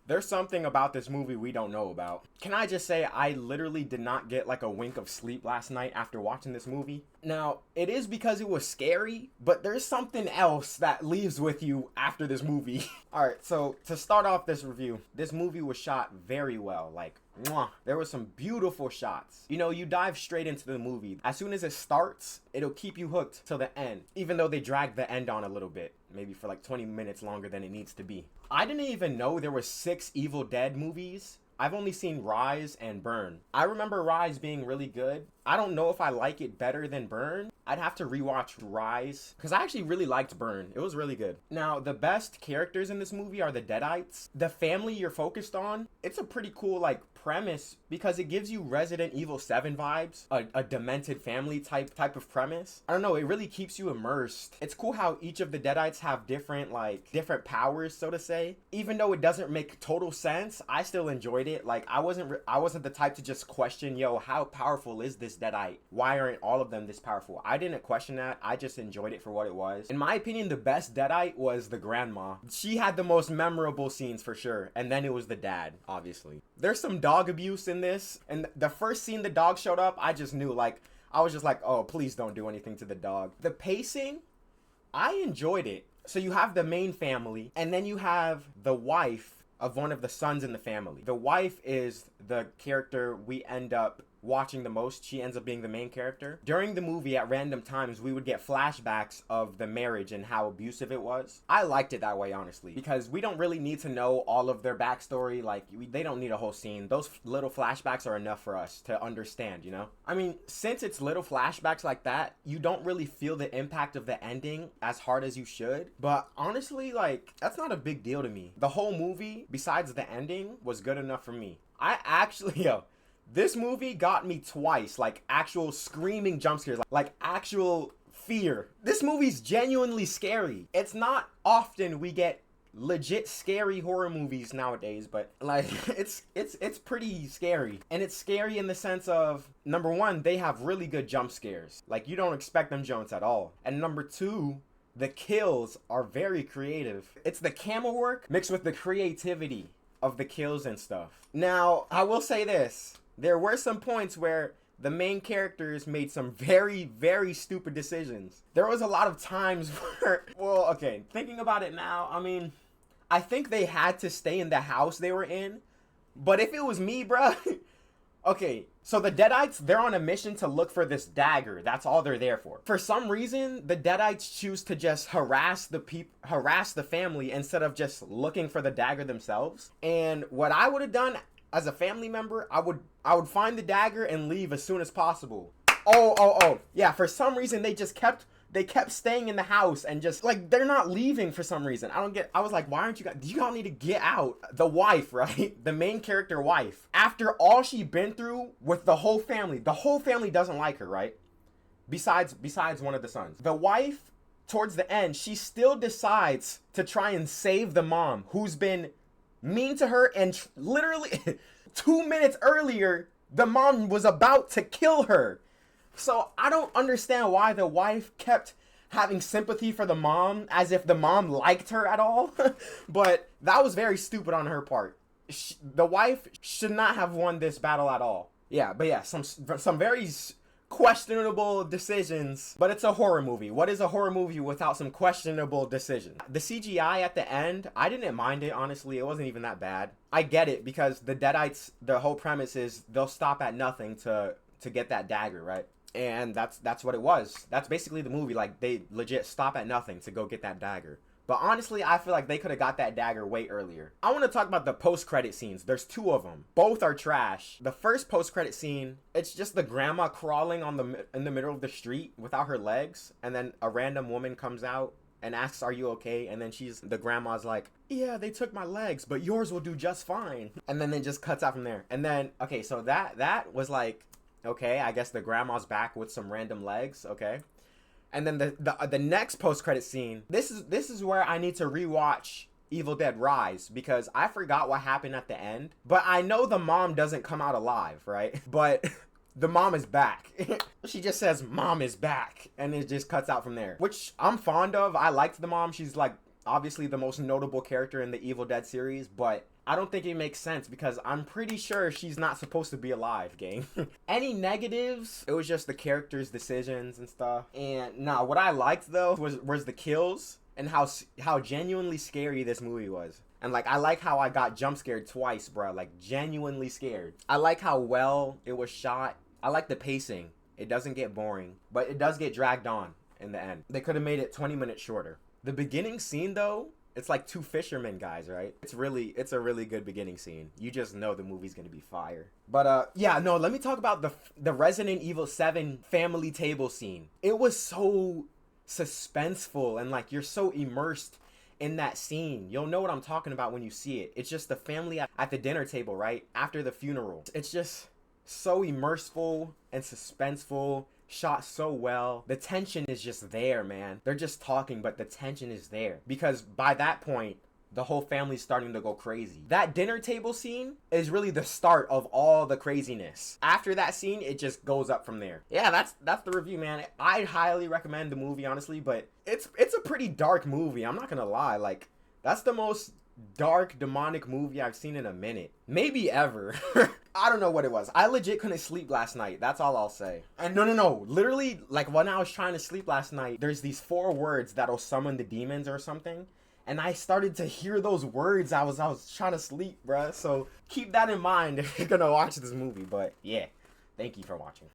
There's something about this movie we don't know about. Can I just say, I literally did not get like a wink of sleep last night after watching this movie. Now, it is because it was scary, but there's something else that leaves with you after this movie. Alright, so to start off this review, this movie was shot very well. Like, mwah. There were some beautiful shots. You know, you dive straight into the movie. As soon as it starts, it'll keep you hooked till the end. Even though they drag the end on a little bit. Maybe for like 20 minutes longer than it needs to be. I didn't even know there were 6 Evil Dead movies. I've only seen Rise and Burn. I remember Rise being really good. I don't know if I like it better than Burn. I'd have to rewatch Rise because I actually really liked Burn. It was really good. Now, the best characters in this movie are the Deadites. The family you're focused on, it's a pretty cool like premise because it gives you Resident Evil 7 vibes, a demented family type of premise. I don't know, it really keeps you immersed. It's cool how each of the Deadites have different powers, so to say. Even though it doesn't make total sense, I still enjoyed it. Like I wasn't the type to just question, yo, how powerful is this Deadite? Why aren't all of them this powerful? I didn't question that. I just enjoyed it for what it was. In my opinion, the best Deadite was the grandma. She had the most memorable scenes for sure. And then it was the dad, obviously. There's some dog abuse in this. And the first scene the dog showed up, I just knew, like, I was just like, oh, please don't do anything to the dog. The pacing, I enjoyed it. So you have the main family, and then you have the wife of one of the sons in the family. The wife is the character we end up watching the most. She ends up being the main character. During the movie, at random times, we would get flashbacks of the marriage and how abusive it was. I liked it that way, honestly, because we don't really need to know all of their backstory. Like, they don't need a whole scene. Those little flashbacks are enough for us to understand, you know? I mean, since it's little flashbacks like that, you don't really feel the impact of the ending as hard as you should. But honestly, like, that's not a big deal to me. The whole movie, besides the ending, was good enough for me. I actually, this movie got me twice, like actual screaming jump scares, like actual fear. This movie's genuinely scary. It's not often we get legit scary horror movies nowadays, but like it's pretty scary. And it's scary in the sense of, number one, they have really good jump scares. Like you don't expect them Jones at all. And number two, the kills are very creative. It's the camera work mixed with the creativity of the kills and stuff. Now, I will say this. There were some points where the main characters made some very, very stupid decisions. There was a lot of times where, well, okay, thinking about it now, I mean, I think they had to stay in the house they were in. But if it was me, bruh, okay, so the Deadites, they're on a mission to look for this dagger. That's all they're there for. For some reason, the Deadites choose to just harass the family instead of just looking for the dagger themselves. And what I would have done as a family member, I would find the dagger and leave as soon as possible. Oh. Yeah, for some reason they kept staying in the house and just like they're not leaving for some reason. I was like, why aren't you guys, do you all need to get out? The wife, right? The main character wife. After all she been through with the whole family doesn't like her, right? Besides one of the sons. The wife, towards the end, she still decides to try and save the mom who's been mean to her, and literally 2 minutes earlier the mom was about to kill her. So I don't understand why the wife kept having sympathy for the mom as if the mom liked her at all. But that was very stupid on her part. The wife should not have won this battle at all. Yeah, but yeah, some very questionable decisions, but it's a horror movie. What is a horror movie without some questionable decisions? The CGI at the end, I didn't mind it, honestly. It wasn't even that bad. I get it because the Deadites, the whole premise is they'll stop at nothing to get that dagger, right? And that's what it was. That's basically the movie. Like they legit stop at nothing to go get that dagger. But honestly, I feel like they could have got that dagger way earlier. I want to talk about the post-credit scenes. There's 2 of them. Both are trash. The first post-credit scene, it's just the grandma crawling in the middle of the street without her legs. And then a random woman comes out and asks, are you okay? And then the grandma's like, yeah, they took my legs, but yours will do just fine. And then it just cuts out from there. And then, okay, so that was like, okay, I guess the grandma's back with some random legs, okay. And then the next post-credit scene, this is where I need to rewatch Evil Dead Rise because I forgot what happened at the end. But I know the mom doesn't come out alive, right? But the mom is back. She just says, mom is back. And it just cuts out from there, which I'm fond of. I liked the mom. She's like obviously the most notable character in the Evil Dead series, but I don't think it makes sense because I'm pretty sure she's not supposed to be alive, gang. Any negatives? It was just the characters' decisions and stuff. And nah, what I liked though was the kills and how genuinely scary this movie was. And like I like how I got jump scared twice, bro. Like genuinely scared. I like how well it was shot. I like the pacing. It doesn't get boring, but it does get dragged on in the end. They could have made it 20 minutes shorter. The beginning scene though, it's like two fishermen guys, right? It's a really good beginning scene. You just know the movie's gonna be fire. But yeah, no, let me talk about the Resident Evil 7 family table scene. It was so suspenseful and like you're so immersed in that scene. You'll know what I'm talking about when you see it. It's just the family at the dinner table, right? After the funeral. It's just so immerseful and suspenseful, shot so well. The tension is just there, man. They're just talking, but the tension is there because by that point the whole family's starting to go crazy. That dinner table scene is really the start of all the craziness. After that scene, it just goes up from there. Yeah, that's the review, man. I highly recommend the movie, honestly, but it's a pretty dark movie. I'm not gonna lie. Like, that's the most dark, demonic movie I've seen in a minute. Maybe ever. I don't know what it was. I legit couldn't sleep last night. That's all I'll say. And no. Literally, like when I was trying to sleep last night, there's these 4 words that'll summon the demons or something. And I started to hear those words. I was trying to sleep, bruh. So keep that in mind if you're gonna watch this movie. But yeah, thank you for watching.